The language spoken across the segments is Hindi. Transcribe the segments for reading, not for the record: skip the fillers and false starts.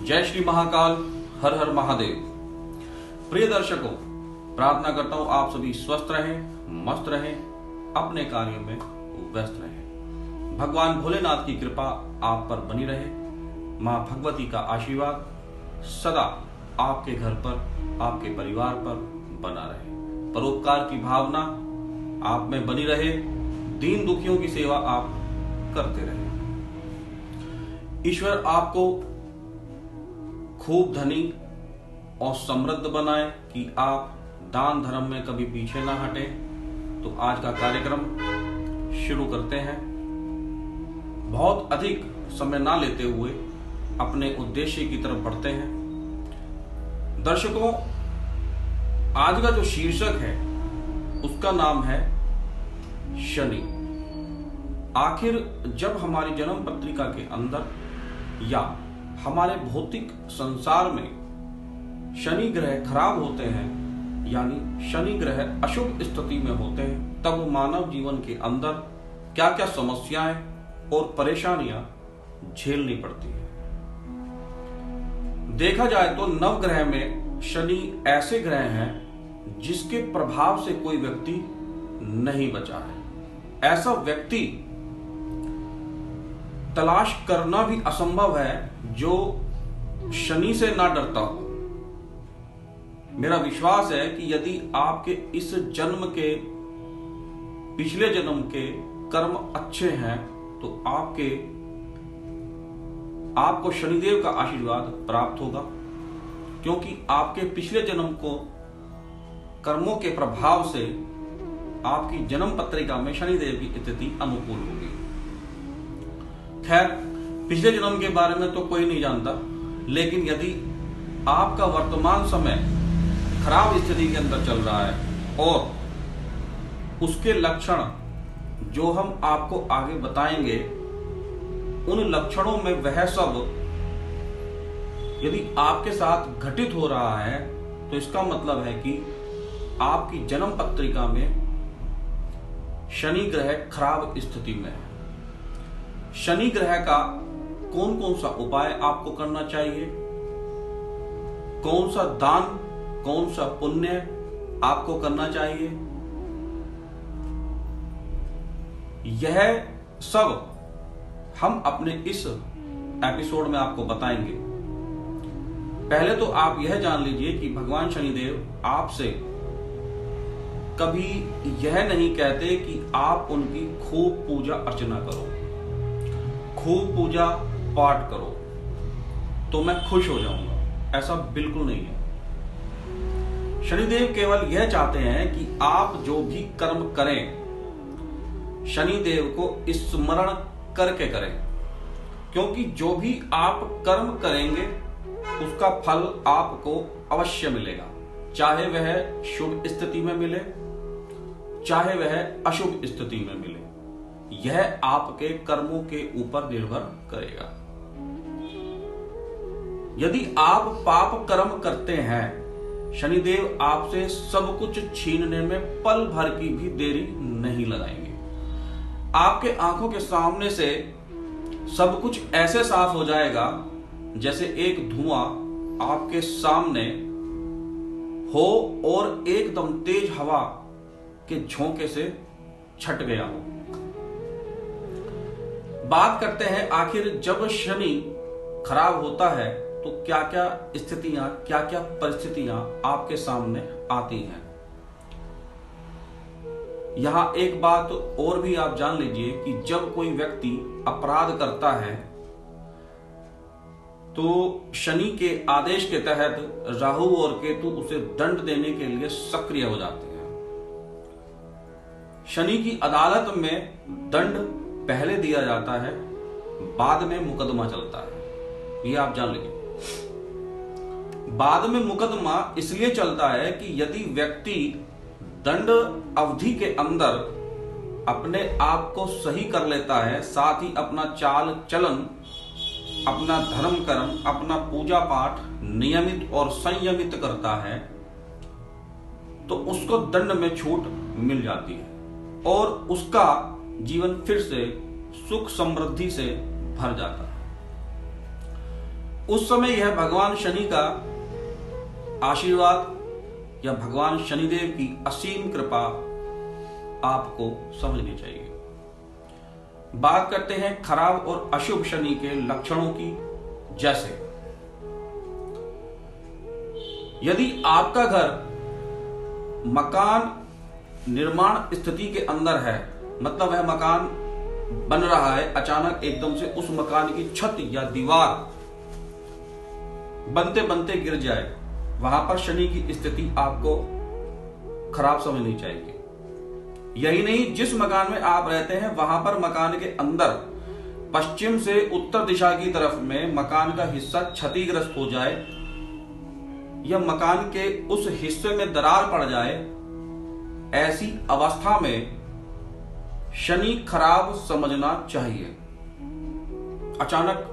जय श्री महाकाल, हर हर महादेव। प्रिय दर्शकों, प्रार्थना करता हूं आप सभी स्वस्थ रहें, मस्त रहें, अपने कार्यों में व्यस्त रहें। भगवान भोलेनाथ की कृपा आप पर बनी रहे। मां भगवती का आशीर्वाद सदा आपके घर पर, आपके परिवार पर बना रहे। परोपकार की भावना आप में बनी रहे। दीन दुखियों की सेवा आप करते रहे। ईश्वर आपको खूब धनी और समृद्ध बनाए कि आप दान धर्म में कभी पीछे ना हटे। तो आज का कार्यक्रम शुरू करते हैं। बहुत अधिक समय ना लेते हुए अपने उद्देश्य की तरफ बढ़ते हैं। दर्शकों, आज का जो शीर्षक है उसका नाम है शनि। आखिर जब हमारी जन्म पत्रिका के अंदर या हमारे भौतिक संसार में शनि ग्रह खराब होते हैं, यानी शनि ग्रह अशुभ स्थिति में होते हैं, तब मानव जीवन के अंदर क्या क्या समस्याएं और परेशानियां झेलनी पड़ती हैं। देखा जाए तो नवग्रह में शनि ऐसे ग्रह हैं जिसके प्रभाव से कोई व्यक्ति नहीं बचा है। ऐसा व्यक्ति तलाश करना भी असंभव है जो शनि से ना डरता हो। मेरा विश्वास है कि यदि आपके इस जन्म के पिछले जन्म के कर्म अच्छे हैं तो आपको शनिदेव का आशीर्वाद प्राप्त होगा, क्योंकि आपके पिछले जन्म को कर्मों के प्रभाव से आपकी जन्म पत्रिका में शनिदेव की स्थिति अनुकूल होगी। खैर, पिछले जन्म के बारे में तो कोई नहीं जानता, लेकिन यदि आपका वर्तमान समय खराब स्थिति के अंदर चल रहा है और उसके लक्षण जो हम आपको आगे बताएंगे, उन लक्षणों में वह सब यदि आपके साथ घटित हो रहा है तो इसका मतलब है कि आपकी जन्म पत्रिका में शनि ग्रह खराब स्थिति में है। शनि ग्रह का कौन कौन सा उपाय आपको करना चाहिए, कौन सा दान, कौन सा पुण्य आपको करना चाहिए, यह सब हम अपने इस एपिसोड में आपको बताएंगे। पहले तो आप यह जान लीजिए कि भगवान शनिदेव आपसे कभी यह नहीं कहते कि आप उनकी खूब पूजा अर्चना करो, खूब पूजा पाठ करो तो मैं खुश हो जाऊंगा। ऐसा बिल्कुल नहीं है। शनिदेव केवल यह चाहते हैं कि आप जो भी कर्म करें, शनिदेव को स्मरण करके करें, क्योंकि जो भी आप कर्म करेंगे उसका फल आपको अवश्य मिलेगा, चाहे वह शुभ स्थिति में मिले, चाहे वह अशुभ स्थिति में मिले। यह आपके कर्मों के ऊपर निर्भर करेगा। यदि आप पाप कर्म करते हैं, शनिदेव आपसे सब कुछ छीनने में पल भर की भी देरी नहीं लगाएंगे। आपके आंखों के सामने से सब कुछ ऐसे साफ हो जाएगा जैसे एक धुआं आपके सामने हो और एकदम तेज हवा के झोंके से छट गया हो। बात करते हैं आखिर जब शनि खराब होता है तो क्या क्या स्थितियां, क्या क्या परिस्थितियां आपके सामने आती हैं। यहां एक बात और भी आप जान लीजिए कि जब कोई व्यक्ति अपराध करता है तो शनि के आदेश के तहत राहु और केतु उसे दंड देने के लिए सक्रिय हो जाते हैं। शनि की अदालत में दंड पहले दिया जाता है, बाद में मुकदमा चलता है। ये आप जान लीजिए। बाद में मुकदमा इसलिए चलता है कि यदि व्यक्ति दंड अवधि के अंदर अपने आप को सही कर लेता है, साथ ही अपना चाल चलन, अपना धर्म कर्म, अपना पूजा पाठ नियमित और संयमित करता है, तो उसको दंड में छूट मिल जाती है और उसका जीवन फिर से सुख समृद्धि से भर जाता है। उस समय यह भगवान शनि का आशीर्वाद या भगवान शनिदेव की असीम कृपा आपको समझनी चाहिए। बात करते हैं खराब और अशुभ शनि के लक्षणों की। जैसे यदि आपका घर मकान निर्माण स्थिति के अंदर है, मतलब वह मकान बन रहा है, अचानक एकदम से उस मकान की छत या दीवार बनते बनते गिर जाए, वहां पर शनि की स्थिति आपको खराब समझनी चाहिए। यही नहीं, जिस मकान में आप रहते हैं वहां पर मकान के अंदर पश्चिम से उत्तर दिशा की तरफ में मकान का हिस्सा क्षतिग्रस्त हो जाए या मकान के उस हिस्से में दरार पड़ जाए, ऐसी अवस्था में शनि खराब समझना चाहिए। अचानक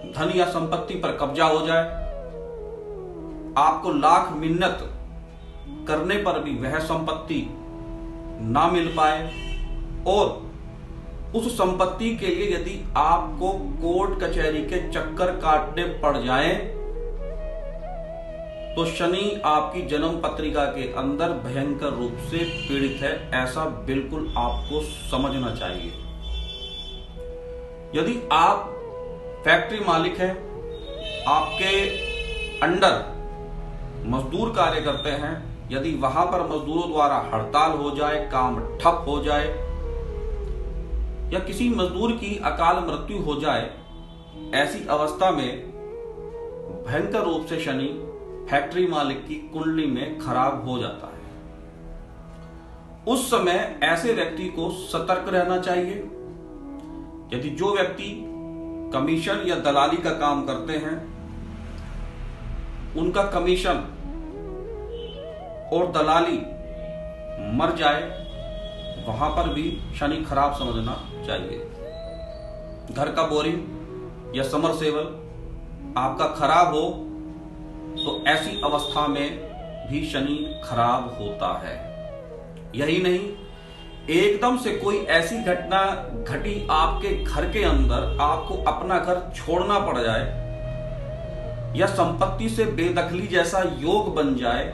धन या संपत्ति पर कब्जा हो जाए, आपको लाख मिन्नत करने पर भी वह संपत्ति ना मिल पाए, और उस संपत्ति के लिए यदि आपको कोर्ट कचहरी के चक्कर काटने पड़ जाएं, तो शनि आपकी जन्म पत्रिका के अंदर भयंकर रूप से पीड़ित है, ऐसा बिल्कुल आपको समझना चाहिए। यदि आप फैक्ट्री मालिक हैं, आपके अंडर मजदूर कार्य करते हैं, यदि वहां पर मजदूरों द्वारा हड़ताल हो जाए, काम ठप हो जाए या किसी मजदूर की अकाल मृत्यु हो जाए, ऐसी अवस्था में भयंकर रूप से शनि फैक्ट्री मालिक की कुंडली में खराब हो जाता है। उस समय ऐसे व्यक्ति को सतर्क रहना चाहिए। यदि जो व्यक्ति कमीशन या दलाली का काम करते हैं, उनका कमीशन और दलाली मर जाए, वहां पर भी शनि खराब समझना चाहिए। घर का बोरिंग या समरसेबल आपका खराब हो तो ऐसी अवस्था में भी शनि खराब होता है। यही नहीं, एकदम से कोई ऐसी घटना घटी आपके घर के अंदर, आपको अपना घर छोड़ना पड़ जाए या संपत्ति से बेदखली जैसा योग बन जाए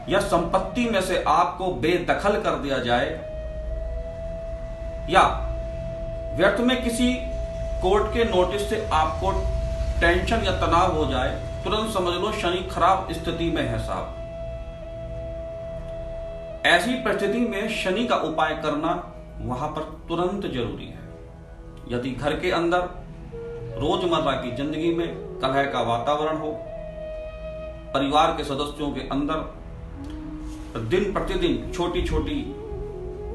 या संपत्ति में से आपको बेदखल कर दिया जाए या व्यर्थ में किसी कोर्ट के नोटिस से आपको टेंशन या तनाव हो जाए, तुरंत समझ लो शनि खराब स्थिति में है साहब। ऐसी परिस्थिति में शनि का उपाय करना वहां पर तुरंत जरूरी है। यदि घर के अंदर रोजमर्रा की जिंदगी में कलह का वातावरण हो, परिवार के सदस्यों के अंदर दिन प्रतिदिन छोटी छोटी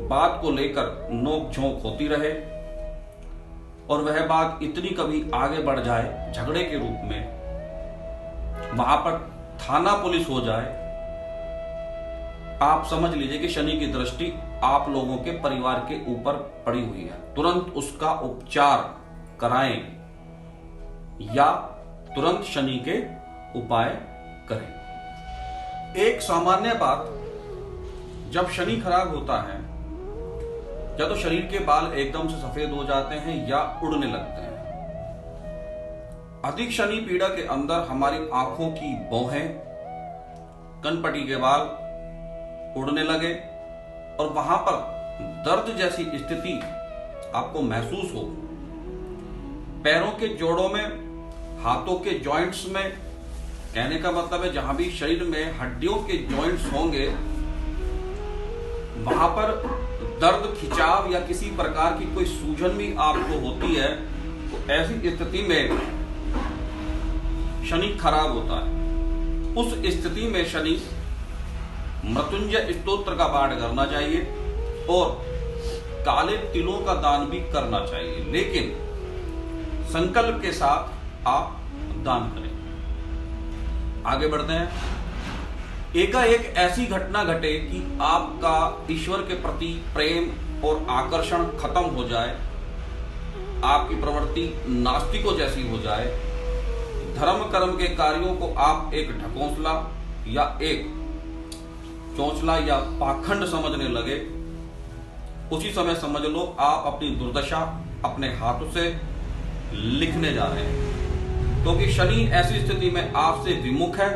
बात को लेकर नोक झोंक होती रहे और वह बात इतनी कभी आगे बढ़ जाए झगड़े के रूप में, वहां पर थाना पुलिस हो जाए, आप समझ लीजिए कि शनि की दृष्टि आप लोगों के परिवार के ऊपर पड़ी हुई है। तुरंत उसका उपचार कराएं या तुरंत शनि के उपाय करें। एक सामान्य बात, जब शनि खराब होता है या तो शरीर के बाल एकदम से सफेद हो जाते हैं या उड़ने लगते हैं। अधिक शनि पीड़ा के अंदर हमारी आंखों की भौहें, कनपटी के बाल उड़ने लगे और वहां पर दर्द जैसी स्थिति आपको महसूस हो, पैरों के जोड़ों में, हाथों के जॉइंट्स में, कहने का मतलब है जहां भी शरीर में हड्डियों के जॉइंट्स होंगे वहां पर दर्द, खिंचाव या किसी प्रकार की कोई सूजन भी आपको होती है, तो ऐसी स्थिति में शनि खराब होता है। उस स्थिति में शनि मृत्युंजय स्तोत्र का पाठ करना चाहिए और काले तिलों का दान भी करना चाहिए, लेकिन संकल्प के साथ आप दान करें। आगे बढ़ते हैं। एकाएक ऐसी घटना घटे कि आपका ईश्वर के प्रति प्रेम और आकर्षण खत्म हो जाए, आपकी प्रवृत्ति नास्तिकों जैसी हो जाए, धर्म कर्म के कार्यों को आप एक ढकोसला या एक चौंचला या पाखंड समझने लगे, उसी समय समझ लो आप अपनी दुर्दशा अपने हाथों से लिखने जा रहे हैं, क्योंकि शनि ऐसी स्थिति में आपसे विमुख है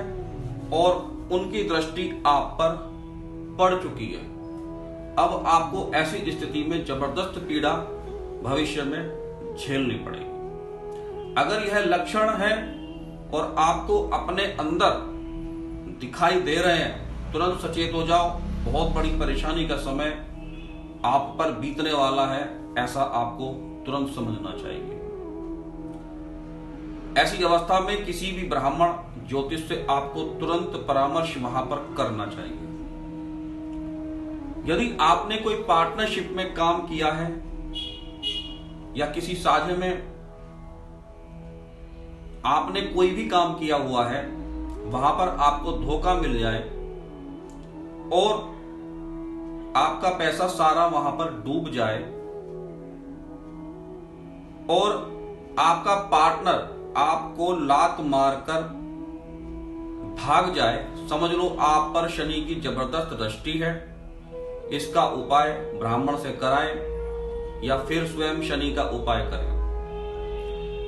और उनकी दृष्टि आप पर पड़ चुकी है। अब आपको ऐसी स्थिति में जबरदस्त पीड़ा भविष्य में झेलनी पड़ेगी। अगर यह लक्षण है और आपको अपने अंदर दिखाई दे रहे हैं, तुरंत सचेत हो जाओ, बहुत बड़ी परेशानी का समय आप पर बीतने वाला है, ऐसा आपको तुरंत समझना चाहिए। ऐसी अवस्था में किसी भी ब्राह्मण ज्योतिष से आपको तुरंत परामर्श वहां पर करना चाहिए। यदि आपने कोई पार्टनरशिप में काम किया है या किसी साझे में आपने कोई भी काम किया हुआ है, वहां पर आपको धोखा मिल जाए और आपका पैसा सारा वहां पर डूब जाए और आपका पार्टनर आपको लात मारकर भाग जाए, समझ लो आप पर शनि की जबरदस्त दृष्टि है। इसका उपाय ब्राह्मण से कराएं या फिर स्वयं शनि का उपाय करें।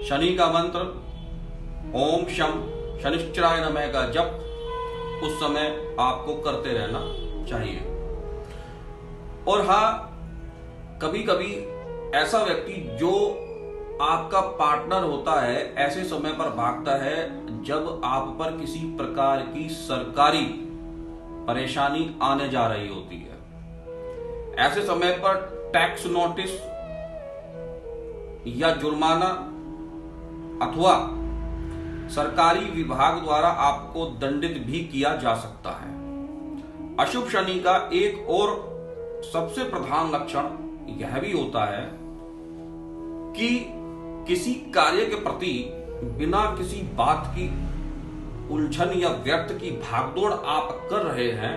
शनि का मंत्र ओम शम शनिश्चराय नमः का जप उस समय आपको करते रहना चाहिए। और हाँ, कभी कभी ऐसा व्यक्ति जो आपका पार्टनर होता है ऐसे समय पर भागता है जब आप पर किसी प्रकार की सरकारी परेशानी आने जा रही होती है। ऐसे समय पर टैक्स नोटिस या जुर्माना अथवा सरकारी विभाग द्वारा आपको दंडित भी किया जा सकता है। अशुभ शनि का एक और सबसे प्रधान लक्षण यह भी होता है कि किसी कार्य के प्रति बिना किसी बात की उलझन या व्यर्थ की भागदौड़ आप कर रहे हैं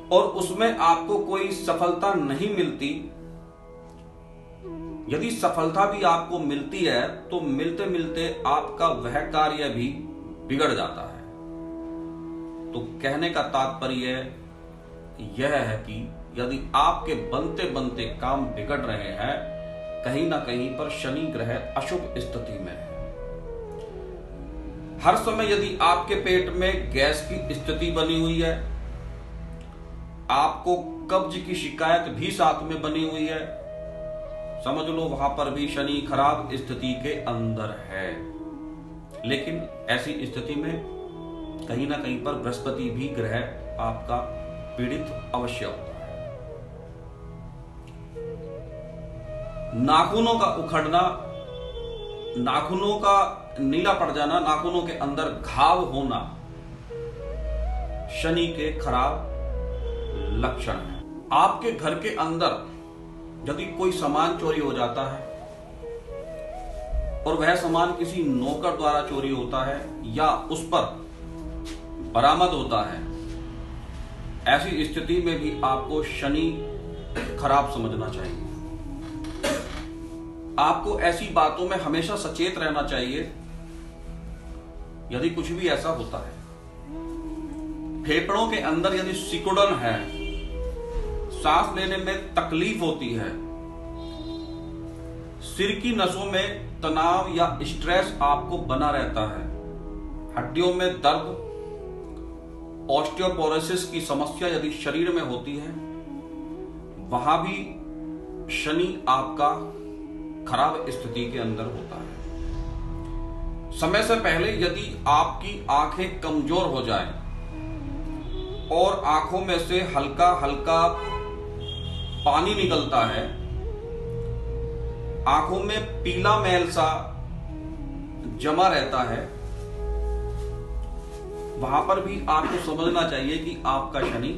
और उसमें आपको कोई सफलता नहीं मिलती। यदि सफलता भी आपको मिलती है तो मिलते मिलते आपका वह कार्य भी बिगड़ जाता है। तो कहने का तात्पर्य यह है कि यदि आपके बनते बनते काम बिगड़ रहे हैं, कहीं ना कहीं पर शनि ग्रह अशुभ स्थिति में है। हर समय यदि आपके पेट में गैस की स्थिति बनी हुई है, आपको कब्ज की शिकायत भी साथ में बनी हुई है, समझ लो वहां पर भी शनि खराब स्थिति के अंदर है। लेकिन ऐसी स्थिति में कहीं ना कहीं पर बृहस्पति भी ग्रह आपका पीड़ित अवश्य होता है। नाखूनों का उखड़ना, नाखूनों का नीला पड़ जाना, नाखूनों के अंदर घाव होना शनि के खराब लक्षण है। आपके घर के अंदर यदि कोई सामान चोरी हो जाता है और वह सामान किसी नौकर द्वारा चोरी होता है या उस पर बरामद होता है, ऐसी स्थिति में भी आपको शनि खराब समझना चाहिए। आपको ऐसी बातों में हमेशा सचेत रहना चाहिए। यदि कुछ भी ऐसा होता है, फेफड़ों के अंदर यदि सिकुड़न है, सांस लेने में तकलीफ होती है, सिर की नसों में तनाव या स्ट्रेस आपको बना रहता है, हड्डियों में दर्द, ऑस्टियोपोरोसिस की समस्या यदि शरीर में होती है, वहां भी शनि आपका खराब स्थिति के अंदर होता है। समय से पहले यदि आपकी आंखें कमजोर हो जाएं और आंखों में से हल्का हल्का पानी निकलता है, आंखों में पीला मैल सा जमा रहता है, वहां पर भी आपको समझना चाहिए कि आपका शनि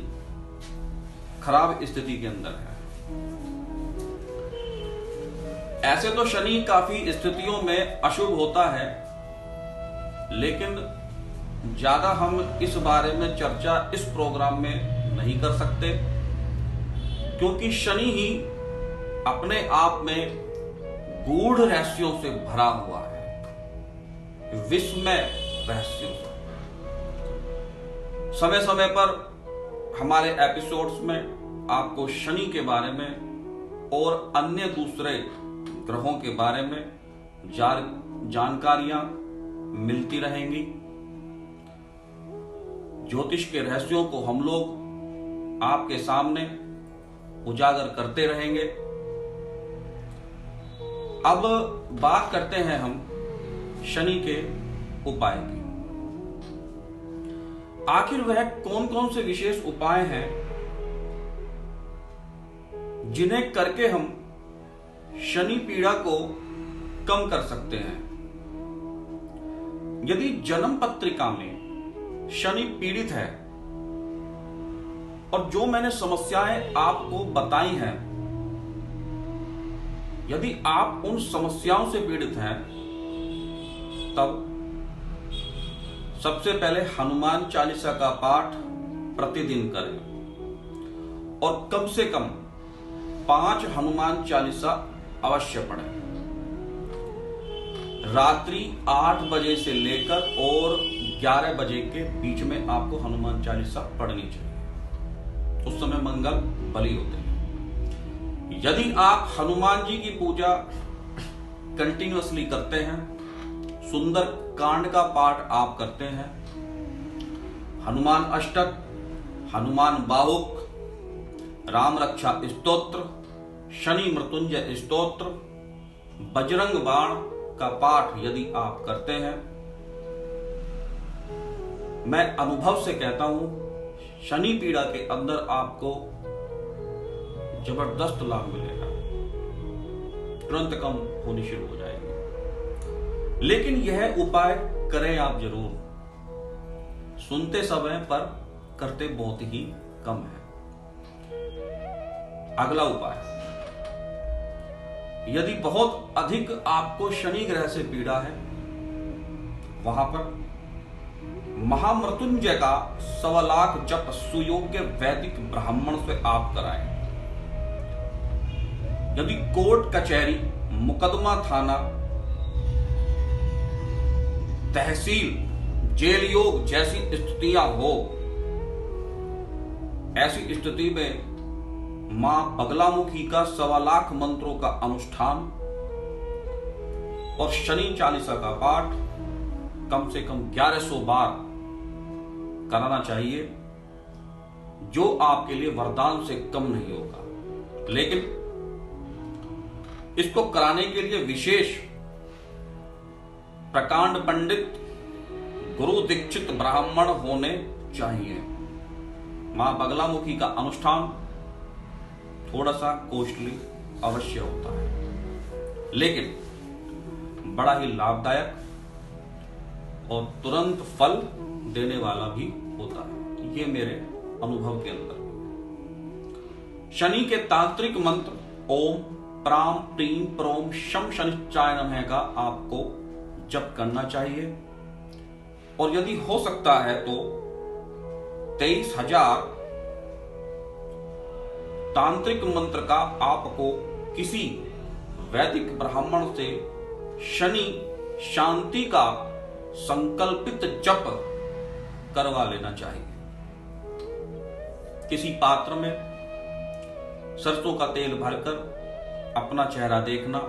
खराब स्थिति के अंदर है। ऐसे तो शनि काफी स्थितियों में अशुभ होता है, लेकिन ज्यादा हम इस बारे में चर्चा इस प्रोग्राम में नहीं कर सकते, क्योंकि शनि ही अपने आप में गूढ़ रहस्यों से भरा हुआ है, विस्मय रहस्यों से। समय समय पर हमारे एपिसोड्स में आपको शनि के बारे में और अन्य दूसरे ग्रहों के बारे में जानकारियां मिलती रहेंगी। ज्योतिष के रहस्यों को हम लोग आपके सामने उजागर करते रहेंगे। अब बात करते हैं हम शनि के उपाय की। आखिर वह कौन कौन से विशेष उपाय हैं जिन्हें करके हम शनि पीड़ा को कम कर सकते हैं। यदि जन्म पत्रिका में शनि पीड़ित है और जो मैंने समस्याएं आपको बताई हैं, यदि आप उन समस्याओं से पीड़ित हैं, तब सबसे पहले हनुमान चालीसा का पाठ प्रतिदिन करें और कम से कम 5 हनुमान चालीसा अवश्य पढ़ें। रात्रि 8 बजे से लेकर और 11 बजे के बीच में आपको हनुमान चालीसा पढ़नी चाहिए। उस समय मंगल बली होते हैं। यदि आप हनुमान जी की पूजा कंटिन्यूअसली करते हैं, सुंदर कांड का पाठ आप करते हैं, हनुमान अष्टक, हनुमान बाहुक, राम रक्षा स्तोत्र, शनि मृत्युंजय स्तोत्र, बजरंग बाण का पाठ यदि आप करते हैं, मैं अनुभव से कहता हूं शनि पीड़ा के अंदर आपको जबरदस्त लाभ मिलेगा, तुरंत कम होनी शुरू हो जाएगी। लेकिन यह उपाय करें आप जरूर, सुनते सब हैं पर करते बहुत ही कम है। अगला उपाय, यदि बहुत अधिक आपको शनि ग्रह से पीड़ा है, वहां पर महामृत्युंजय का 1.25 लाख जप सुयोग्य वैदिक ब्राह्मण से आप कराएं। यदि कोर्ट कचहरी, मुकदमा थाना, तहसील, जेल योग जैसी स्थितियां हो, ऐसी स्थिति में मां बगलामुखी का 1.25 लाख मंत्रों का अनुष्ठान और शनि चालीसा का पाठ कम से कम 1100 बार कराना चाहिए, जो आपके लिए वरदान से कम नहीं होगा। लेकिन इसको कराने के लिए विशेष प्रकांड पंडित, गुरु दीक्षित ब्राह्मण होने चाहिए। मां बगलामुखी का अनुष्ठान थोड़ा सा कॉस्टली अवश्य होता है, लेकिन बड़ा ही लाभदायक और तुरंत फल देने वाला भी होता है। ये मेरे अनुभव के अंदर। शनि के तांत्रिक मंत्र ओम प्राम प्रीम प्रोम शम शनिश्चाय नमः का आपको जप करना चाहिए, और यदि हो सकता है तो 23,000 तांत्रिक मंत्र का आपको किसी वैदिक ब्राह्मण से शनि शांति का संकल्पित जप करवा लेना चाहिए। किसी पात्र में सरसों का तेल भरकर अपना चेहरा देखना,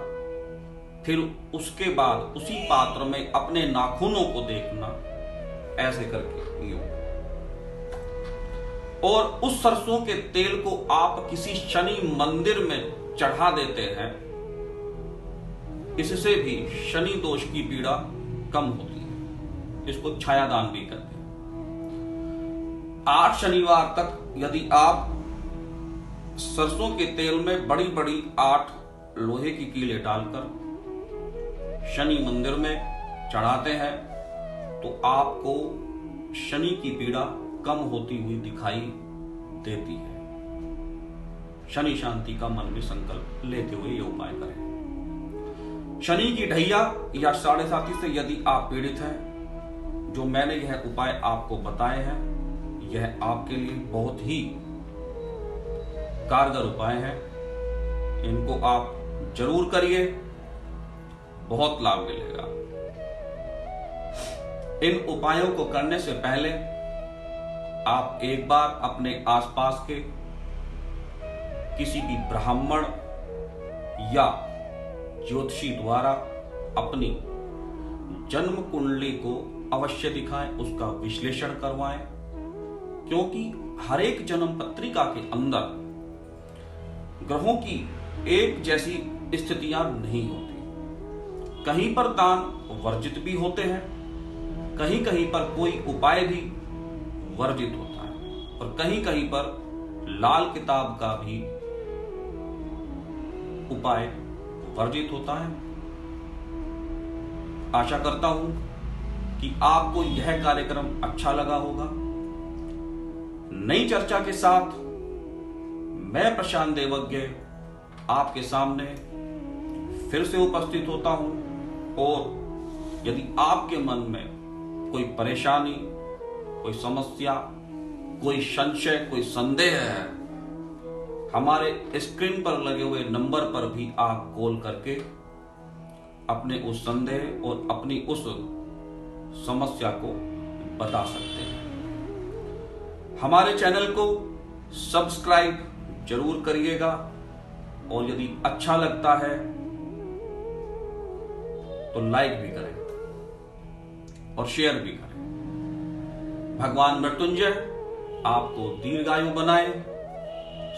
फिर उसके बाद उसी पात्र में अपने नाखूनों को देखना, ऐसे करके यूं, और उस सरसों के तेल को आप किसी शनि मंदिर में चढ़ा देते हैं। इससे भी शनि दोष की पीड़ा कम होती है। इसको छायादान भी कहते हैं। 8 शनिवार तक यदि आप सरसों के तेल में बड़ी बड़ी 8 लोहे की कीलें डालकर शनि मंदिर में चढ़ाते हैं, तो आपको शनि की पीड़ा कम होती हुई दिखाई देती है। शनि शांति का मन में संकल्प लेते हुए ये उपाय करें। शनि की ढैया या 7.5 से यदि आप पीड़ित हैं, जो मैंने यह उपाय आपको बताए हैं, यह आपके लिए बहुत ही कारगर उपाय हैं। इनको आप जरूर करिए, बहुत लाभ मिलेगा। इन उपायों को करने से पहले आप एक बार अपने आसपास के किसी भी ब्राह्मण या ज्योतिषी द्वारा अपनी जन्म कुंडली को अवश्य दिखाएं, उसका विश्लेषण करवाएं, क्योंकि हर एक जन्म पत्रिका के अंदर ग्रहों की एक जैसी स्थितियां नहीं होती। कहीं पर दान वर्जित भी होते हैं, कहीं कहीं पर कोई उपाय भी वर्जित होता है, और कहीं कहीं पर लाल किताब का भी उपाय वर्जित होता है। आशा करता हूं कि आपको यह कार्यक्रम अच्छा लगा होगा। नई चर्चा के साथ मैं प्रशांत देवज्ञ आपके सामने फिर से उपस्थित होता हूं, और यदि आपके मन में कोई परेशानी, कोई समस्या, कोई संशय, कोई संदेह है, हमारे स्क्रीन पर लगे हुए नंबर पर भी आप कॉल करके अपने उस संदेह और अपनी उस समस्या को बता सकते हैं। हमारे चैनल को सब्सक्राइब जरूर करिएगा, और यदि अच्छा लगता है तो लाइक भी करें और शेयर भी करें। भगवान मृत्युंजय आपको दीर्घायु बनाए,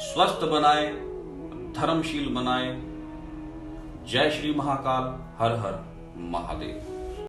स्वस्थ बनाए, धर्मशील बनाए। जय श्री महाकाल। हर हर महादेव।